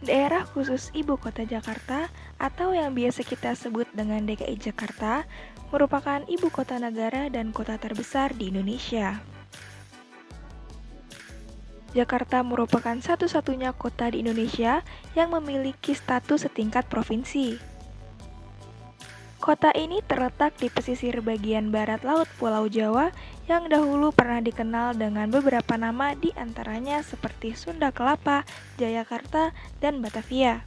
Daerah khusus Ibu Kota Jakarta atau yang biasa kita sebut dengan DKI Jakarta merupakan ibu kota negara dan kota terbesar di Indonesia. Jakarta merupakan satu-satunya kota di Indonesia yang memiliki status setingkat provinsi. Kota ini terletak di pesisir bagian barat Laut Pulau Jawa yang dahulu pernah dikenal dengan beberapa nama di antaranya seperti Sunda Kelapa, Jayakarta, dan Batavia.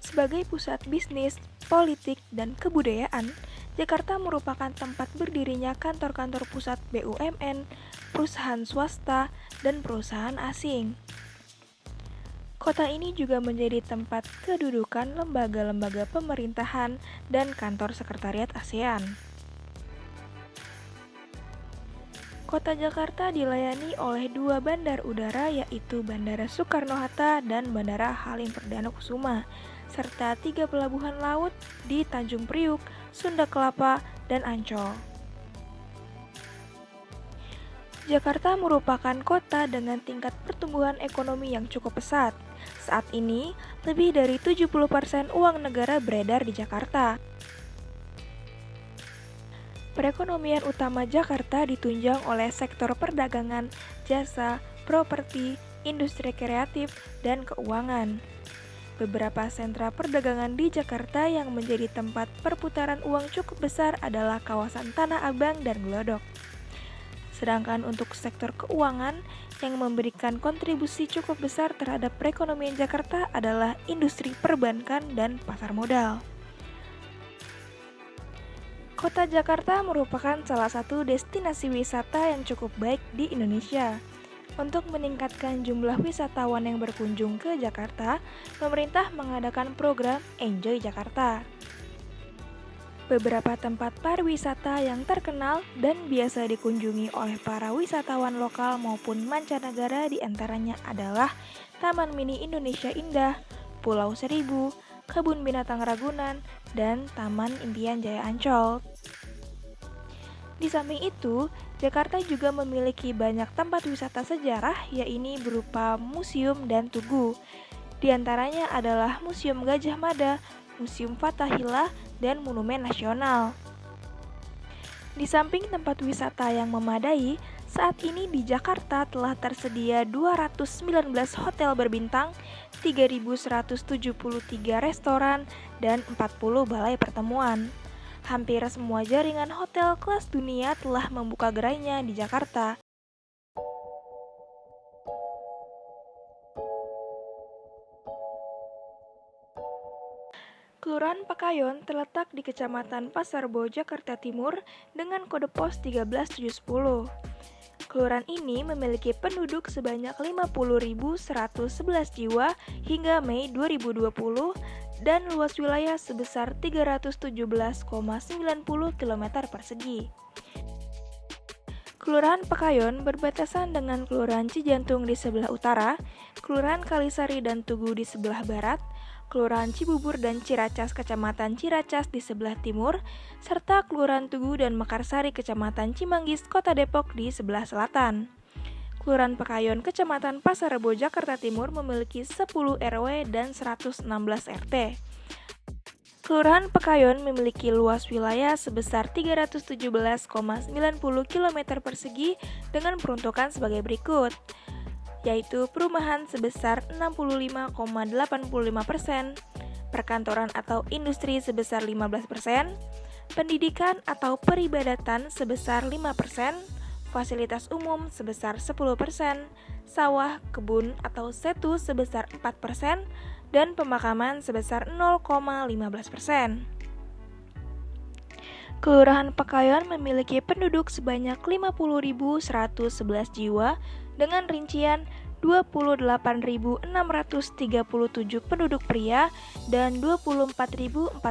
Sebagai pusat bisnis, politik, dan kebudayaan, Jakarta merupakan tempat berdirinya kantor-kantor pusat BUMN, perusahaan swasta, dan perusahaan asing. Kota ini juga menjadi tempat kedudukan lembaga-lembaga pemerintahan dan kantor sekretariat ASEAN. Kota Jakarta dilayani oleh dua bandar udara yaitu Bandara Soekarno-Hatta dan Bandara Halim Perdana Kusuma, serta 3 pelabuhan laut di Tanjung Priuk, Sunda Kelapa, dan Ancol. Jakarta merupakan kota dengan tingkat pertumbuhan ekonomi yang cukup pesat. Saat ini, lebih dari 70% uang negara beredar di Jakarta. Perekonomian utama Jakarta ditunjang oleh sektor perdagangan, jasa, properti, industri kreatif, dan keuangan. Beberapa sentra perdagangan di Jakarta yang menjadi tempat perputaran uang cukup besar adalah kawasan Tanah Abang dan Glodok. Sedangkan untuk sektor keuangan yang memberikan kontribusi cukup besar terhadap perekonomian Jakarta adalah industri perbankan dan pasar modal. Kota Jakarta merupakan salah satu destinasi wisata yang cukup baik di Indonesia. Untuk meningkatkan jumlah wisatawan yang berkunjung ke Jakarta, pemerintah mengadakan program Enjoy Jakarta. Beberapa tempat pariwisata yang terkenal dan biasa dikunjungi oleh para wisatawan lokal maupun mancanegara diantaranya adalah Taman Mini Indonesia Indah, Pulau Seribu, Kebun Binatang Ragunan, dan Taman Impian Jaya Ancol. Di samping itu, Jakarta juga memiliki banyak tempat wisata sejarah yaitu berupa museum dan tugu. Di antaranya adalah Museum Gajah Mada, Museum Fathahillah, dan Monumen Nasional. Di samping tempat wisata yang memadai, saat ini di Jakarta telah tersedia 219 hotel berbintang, 3.173 restoran, dan 40 balai pertemuan. Hampir semua jaringan hotel kelas dunia telah membuka gerainya di Jakarta. Kelurahan Pakayon terletak di Kecamatan Pasarbo, Jakarta Timur dengan kode pos 13710. Kelurahan ini memiliki penduduk sebanyak 50.111 jiwa hingga Mei 2020 dan luas wilayah sebesar 317,90 km persegi. Kelurahan Pakayon berbatasan dengan Kelurahan Cijantung di sebelah utara, Kelurahan Kalisari dan Tugu di sebelah barat, Kelurahan Cibubur dan Ciracas Kecamatan Ciracas di sebelah timur, serta Kelurahan Tugu dan Mekarsari Kecamatan Cimanggis Kota Depok di sebelah selatan. Kelurahan Pakayon Kecamatan Pasar Rebo Jakarta Timur memiliki 10 RW dan 116 RT. Kelurahan Pakayon memiliki luas wilayah sebesar 317,90 km persegi dengan peruntukan sebagai berikut, yaitu perumahan sebesar 65,85%, perkantoran atau industri sebesar 15%, pendidikan atau peribadatan sebesar 5%, fasilitas umum sebesar 10%, sawah, kebun atau setu sebesar 4%, dan pemakaman sebesar 0,15%. Kelurahan Pakayon memiliki penduduk sebanyak 50.111 jiwa dengan rincian 28.637 penduduk pria dan 24.474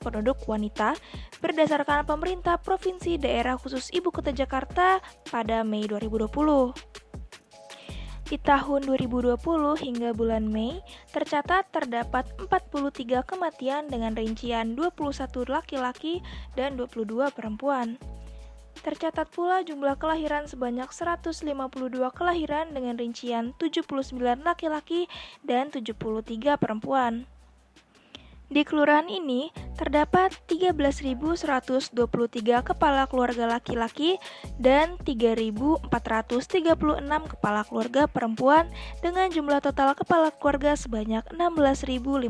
penduduk wanita berdasarkan pemerintah Provinsi Daerah Khusus Ibu Kota Jakarta pada Mei 2020. Di tahun 2020 hingga bulan Mei, tercatat terdapat 43 kematian dengan rincian 21 laki-laki dan 22 perempuan. Tercatat pula jumlah kelahiran sebanyak 152 kelahiran dengan rincian 79 laki-laki dan 73 perempuan. Di kelurahan ini terdapat 13.123 kepala keluarga laki-laki dan 3.436 kepala keluarga perempuan dengan jumlah total kepala keluarga sebanyak 16.559.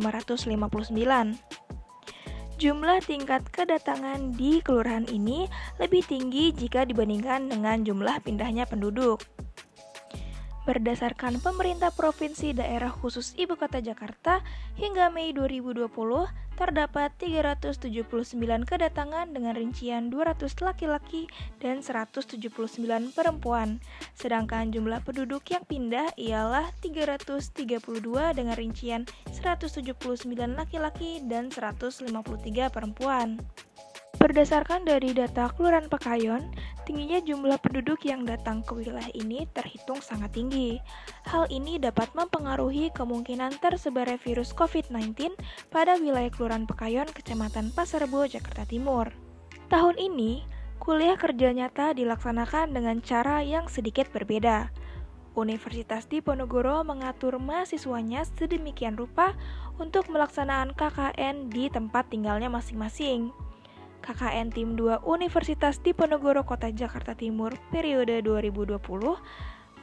Jumlah tingkat kedatangan di kelurahan ini lebih tinggi jika dibandingkan dengan jumlah pindahnya penduduk. Berdasarkan Pemerintah Provinsi Daerah Khusus Ibu Kota Jakarta, hingga Mei 2020, terdapat 379 kedatangan dengan rincian 200 laki-laki dan 179 perempuan. Sedangkan jumlah penduduk yang pindah ialah 332 dengan rincian 179 laki-laki dan 153 perempuan. Berdasarkan dari data Kelurahan Pekayon, tingginya jumlah penduduk yang datang ke wilayah ini terhitung sangat tinggi. Hal ini dapat mempengaruhi kemungkinan tersebarnya virus COVID-19 pada wilayah Kelurahan Pekayon, Kecamatan Pasar Rebo, Jakarta Timur. Tahun ini, kuliah kerja nyata dilaksanakan dengan cara yang sedikit berbeda. Universitas Diponegoro mengatur mahasiswanya sedemikian rupa untuk melaksanaan KKN di tempat tinggalnya masing-masing. KKN Tim 2 Universitas Diponegoro Kota Jakarta Timur periode 2020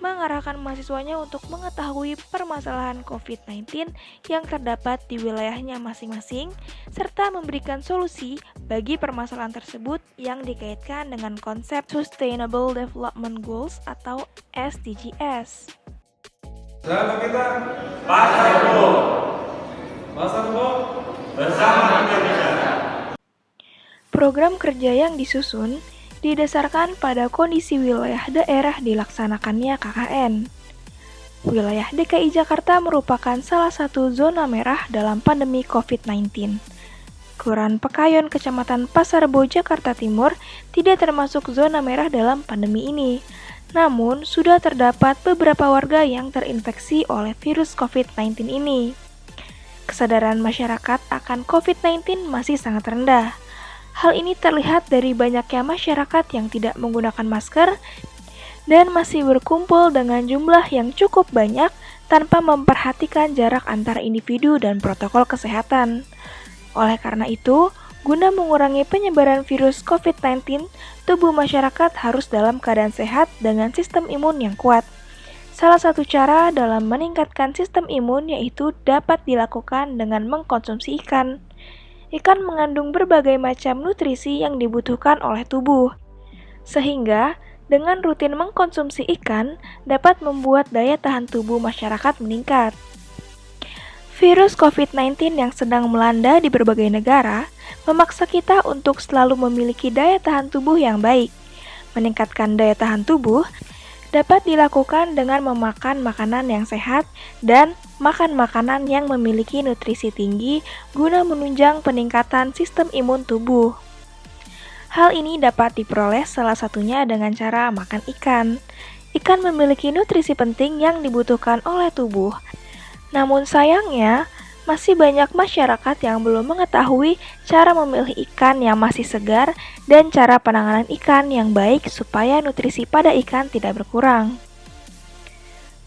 mengarahkan mahasiswanya untuk mengetahui permasalahan COVID-19 yang terdapat di wilayahnya masing-masing serta memberikan solusi bagi permasalahan tersebut yang dikaitkan dengan konsep Sustainable Development Goals atau SDGs. Siapa kita? Pasar Rebo. Pasar Rebo bersama Indonesia. Program kerja yang disusun didasarkan pada kondisi wilayah daerah dilaksanakannya KKN. Wilayah DKI Jakarta merupakan salah satu zona merah dalam pandemi COVID-19. Kelurahan Pekayon, Kecamatan Pasar Rebo, Jakarta Timur tidak termasuk zona merah dalam pandemi ini. Namun, sudah terdapat beberapa warga yang terinfeksi oleh virus COVID-19 ini. Kesadaran masyarakat akan COVID-19 masih sangat rendah. Hal ini terlihat dari banyaknya masyarakat yang tidak menggunakan masker dan masih berkumpul dengan jumlah yang cukup banyak tanpa memperhatikan jarak antar individu dan protokol kesehatan. Oleh karena itu, guna mengurangi penyebaran virus COVID-19, tubuh masyarakat harus dalam keadaan sehat dengan sistem imun yang kuat. Salah satu cara dalam meningkatkan sistem imun yaitu dapat dilakukan dengan mengkonsumsi ikan. Ikan mengandung berbagai macam nutrisi yang dibutuhkan oleh tubuh, sehingga dengan rutin mengkonsumsi ikan dapat membuat daya tahan tubuh masyarakat meningkat. Virus COVID-19 yang sedang melanda di berbagai negara memaksa kita untuk selalu memiliki daya tahan tubuh yang baik. Meningkatkan daya tahan tubuh dapat dilakukan dengan memakan makanan yang sehat dan makan makanan yang memiliki nutrisi tinggi guna menunjang peningkatan sistem imun tubuh. Hal ini dapat diperoleh salah satunya dengan cara makan ikan. Ikan memiliki nutrisi penting yang dibutuhkan oleh tubuh. Namun sayangnya, masih banyak masyarakat yang belum mengetahui cara memilih ikan yang masih segar dan cara penanganan ikan yang baik supaya nutrisi pada ikan tidak berkurang.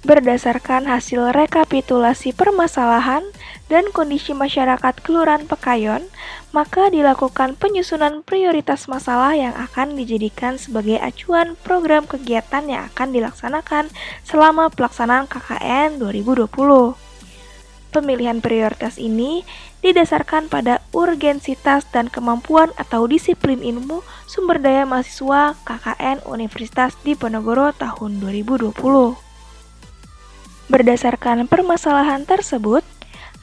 Berdasarkan hasil rekapitulasi permasalahan dan kondisi masyarakat Kelurahan Pekayon, maka dilakukan penyusunan prioritas masalah yang akan dijadikan sebagai acuan program kegiatan yang akan dilaksanakan selama pelaksanaan KKN 2020. Pemilihan prioritas ini didasarkan pada urgensitas dan kemampuan atau disiplin ilmu sumber daya mahasiswa KKN Universitas Diponegoro tahun 2020. Berdasarkan permasalahan tersebut,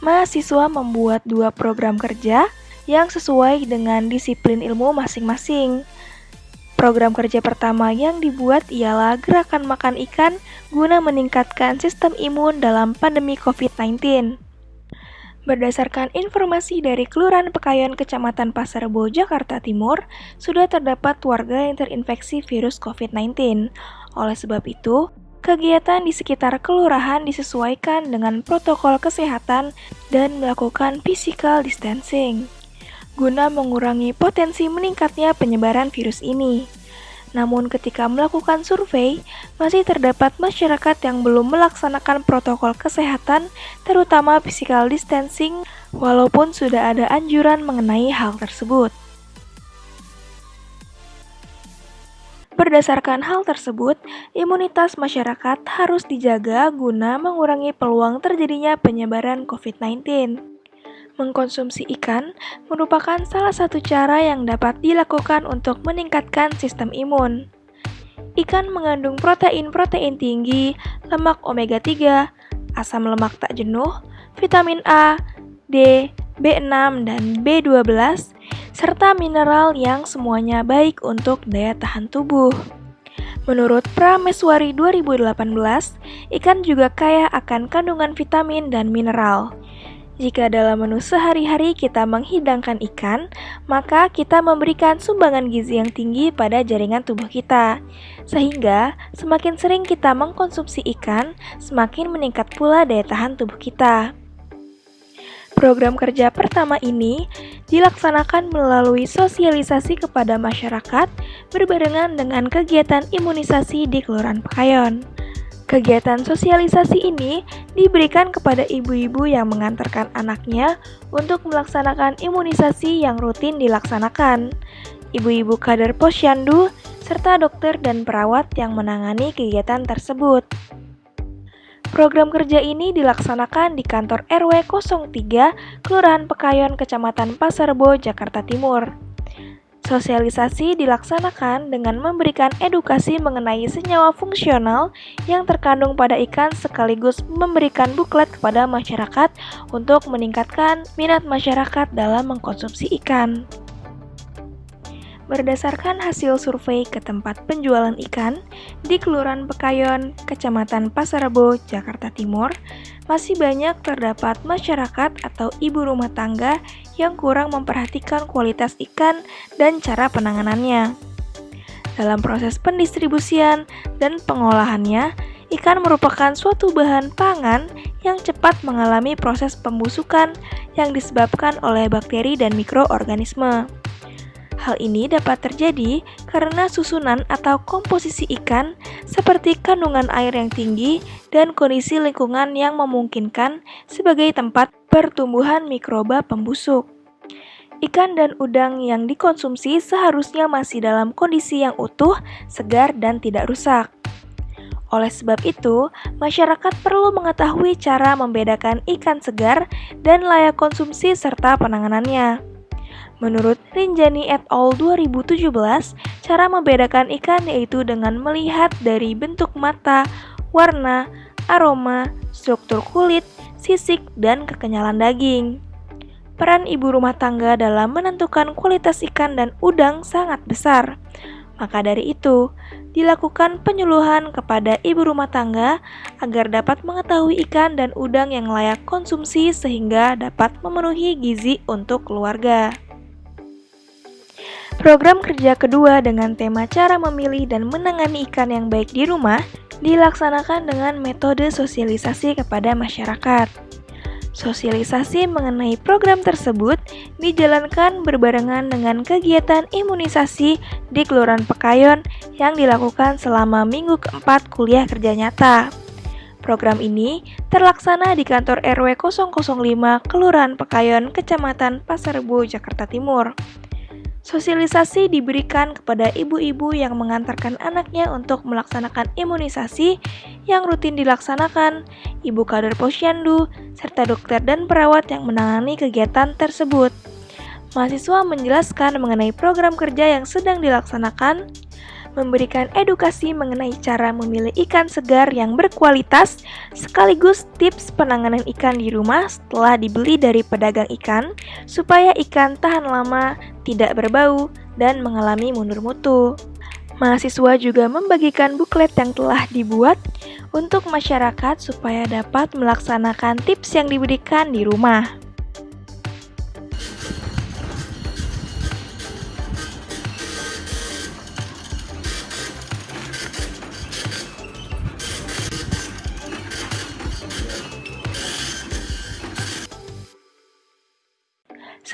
mahasiswa membuat 2 program kerja yang sesuai dengan disiplin ilmu masing-masing. Program kerja pertama yang dibuat ialah gerakan makan ikan guna meningkatkan sistem imun dalam pandemi COVID-19. Berdasarkan informasi dari Kelurahan Pekayon, Kecamatan Pasar Rebo, Jakarta Timur, sudah terdapat warga yang terinfeksi virus COVID-19. Oleh sebab itu, kegiatan di sekitar kelurahan disesuaikan dengan protokol kesehatan dan melakukan physical distancing guna mengurangi potensi meningkatnya penyebaran virus ini. Namun ketika melakukan survei, masih terdapat masyarakat yang belum melaksanakan protokol kesehatan, terutama physical distancing, walaupun sudah ada anjuran mengenai hal tersebut. Berdasarkan hal tersebut, imunitas masyarakat harus dijaga guna mengurangi peluang terjadinya penyebaran COVID-19. Mengkonsumsi ikan merupakan salah satu cara yang dapat dilakukan untuk meningkatkan sistem imun. Ikan mengandung protein-protein tinggi, lemak omega 3, asam lemak tak jenuh, vitamin A, D, B6, dan B12, serta mineral yang semuanya baik untuk daya tahan tubuh. Menurut Prameswari 2018, ikan juga kaya akan kandungan vitamin dan mineral. Jika dalam menu sehari-hari kita menghidangkan ikan, maka kita memberikan sumbangan gizi yang tinggi pada jaringan tubuh kita. Sehingga, semakin sering kita mengkonsumsi ikan, semakin meningkat pula daya tahan tubuh kita. Program kerja pertama ini dilaksanakan melalui sosialisasi kepada masyarakat berbarengan dengan kegiatan imunisasi di Kelurahan Pekayon. Kegiatan sosialisasi ini diberikan kepada ibu-ibu yang mengantarkan anaknya untuk melaksanakan imunisasi yang rutin dilaksanakan, ibu-ibu kader posyandu, serta dokter dan perawat yang menangani kegiatan tersebut. Program kerja ini dilaksanakan di kantor RW 03, Kelurahan Pekayon, Kecamatan Pasar Rebo, Jakarta Timur. Sosialisasi dilaksanakan dengan memberikan edukasi mengenai senyawa fungsional yang terkandung pada ikan sekaligus memberikan buklet kepada masyarakat untuk meningkatkan minat masyarakat dalam mengkonsumsi ikan. Berdasarkan hasil survei ke tempat penjualan ikan di Kelurahan Pekayon, Kecamatan Pasar Rebo, Jakarta Timur, masih banyak terdapat masyarakat atau ibu rumah tangga yang kurang memperhatikan kualitas ikan dan cara penanganannya. Dalam proses pendistribusian dan pengolahannya, ikan merupakan suatu bahan pangan yang cepat mengalami proses pembusukan yang disebabkan oleh bakteri dan mikroorganisme. Hal ini dapat terjadi karena susunan atau komposisi ikan seperti kandungan air yang tinggi dan kondisi lingkungan yang memungkinkan sebagai tempat pertumbuhan mikroba pembusuk. Ikan dan udang yang dikonsumsi seharusnya masih dalam kondisi yang utuh, segar, dan tidak rusak. Oleh sebab itu, masyarakat perlu mengetahui cara membedakan ikan segar dan layak konsumsi serta penanganannya. Menurut Rinjani et al. 2017, cara membedakan ikan yaitu dengan melihat dari bentuk mata, warna, aroma, struktur kulit, sisik, dan kekenyalan daging. Peran ibu rumah tangga dalam menentukan kualitas ikan dan udang sangat besar. Maka dari itu, dilakukan penyuluhan kepada ibu rumah tangga agar dapat mengetahui ikan dan udang yang layak konsumsi sehingga dapat memenuhi gizi untuk keluarga. Program kerja kedua dengan tema cara memilih dan menangani ikan yang baik di rumah dilaksanakan dengan metode sosialisasi kepada masyarakat. Sosialisasi mengenai program tersebut dijalankan berbarengan dengan kegiatan imunisasi di Kelurahan Pekayon yang dilakukan selama minggu keempat kuliah kerja nyata. Program ini terlaksana di kantor RW 005 Kelurahan Pekayon, Kecamatan Pasar Rebo, Jakarta Timur. Sosialisasi diberikan kepada ibu-ibu yang mengantarkan anaknya untuk melaksanakan imunisasi yang rutin dilaksanakan, ibu kader posyandu, serta dokter dan perawat yang menangani kegiatan tersebut. Mahasiswa menjelaskan mengenai program kerja yang sedang dilaksanakan, memberikan edukasi mengenai cara memilih ikan segar yang berkualitas, sekaligus tips penanganan ikan di rumah setelah dibeli dari pedagang ikan, supaya ikan tahan lama, tidak berbau, dan mengalami mundur mutu. Mahasiswa juga membagikan buklet yang telah dibuat untuk masyarakat supaya dapat melaksanakan tips yang diberikan di rumah.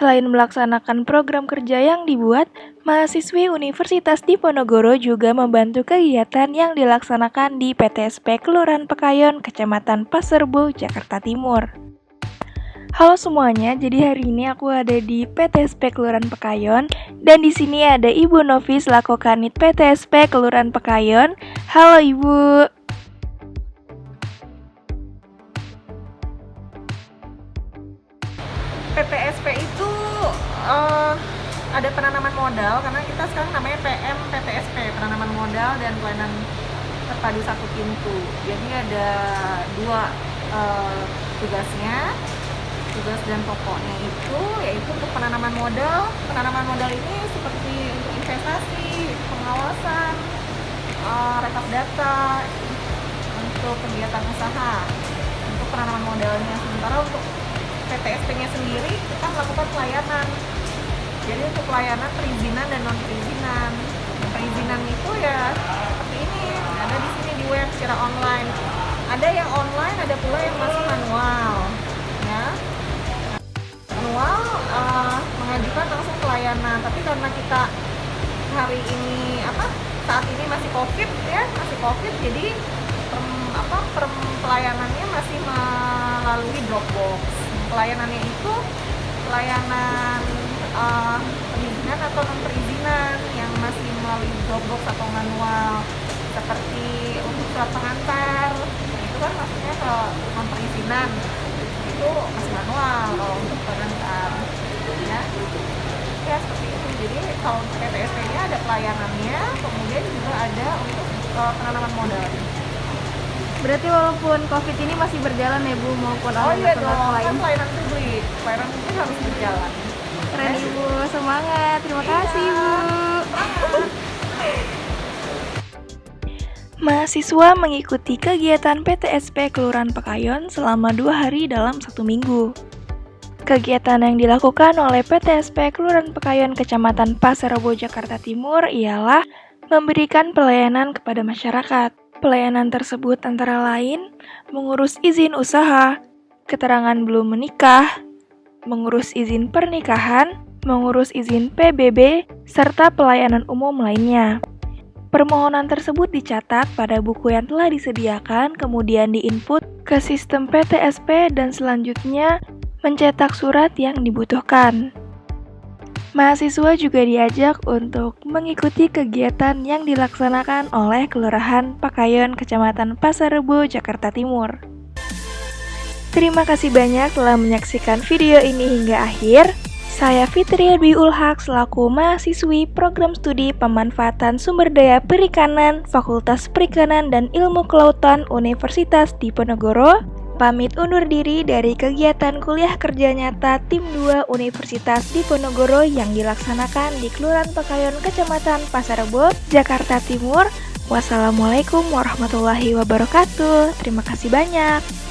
Selain melaksanakan program kerja yang dibuat, mahasiswi Universitas Diponegoro juga membantu kegiatan yang dilaksanakan di PTSP Kelurahan Pekayon, Kecamatan Pasarbo, Jakarta Timur. Halo semuanya, jadi hari ini aku ada di PTSP Kelurahan Pekayon dan di sini ada Ibu Novi selaku Kanit PTSP Kelurahan Pekayon. Halo Ibu. PTSP itu ada penanaman modal, karena kita sekarang namanya PM PTSP, penanaman modal dan pelayanan terpadu satu pintu. Jadi ada dua tugasnya. Tugas dan pokoknya itu yaitu untuk penanaman modal. Penanaman modal ini seperti untuk investasi, pengawasan, rekap data, untuk kegiatan usaha, untuk penanaman modalnya. Sementara untuk PTSP-nya sendiri kita melakukan pelayanan. Jadi untuk pelayanan perizinan dan non perizinan. Perizinan itu ya seperti ini, ada di sini di web secara online. Ada yang online, ada pula yang masih manual. Ya. Manual mengajukan langsung pelayanan, tapi karena kita hari ini saat ini masih COVID ya, jadi pelayanannya masih melalui Dropbox. Pelayanannya itu pelayanan perizinan atau non perizinan yang masih melalui Dropbox atau manual, seperti untuk surat pengantar, itu kan maksudnya ke non perizinan, itu masih manual. Kalau untuk pengantar ya seperti itu. Jadi kalau untuk PTSP-nya ada pelayanannya, kemudian juga ada untuk penanaman modal. Berarti walaupun COVID ini masih berjalan ya Bu, maupun iya dong, kan pelayanan publik harus berjalan. Keren Ibu, semangat, terima kasih Bu. Mahasiswa mengikuti kegiatan PTSP Kelurahan Pekayon selama 2 hari dalam 1 minggu. Kegiatan yang dilakukan oleh PTSP Kelurahan Pekayon Kecamatan Pasarbo, Jakarta Timur ialah memberikan pelayanan kepada masyarakat. Pelayanan tersebut antara lain mengurus izin usaha, keterangan belum menikah, mengurus izin pernikahan, mengurus izin PBB, serta pelayanan umum lainnya. Permohonan tersebut dicatat pada buku yang telah disediakan, kemudian diinput ke sistem PTSP dan selanjutnya mencetak surat yang dibutuhkan. Mahasiswa juga diajak untuk mengikuti kegiatan yang dilaksanakan oleh Kelurahan Pekayon, Kecamatan Pasarbo, Jakarta Timur. Terima kasih banyak telah menyaksikan video ini hingga akhir. Saya Fitri Dwi Ulhaq selaku mahasiswi Program Studi Pemanfaatan Sumber Daya Perikanan Fakultas Perikanan dan Ilmu Kelautan Universitas Diponegoro pamit undur diri dari kegiatan kuliah kerja nyata Tim 2 Universitas Diponegoro yang dilaksanakan di Kelurahan Pekayon, Kecamatan Pasarbo, Jakarta Timur. Wassalamualaikum warahmatullahi wabarakatuh. Terima kasih banyak.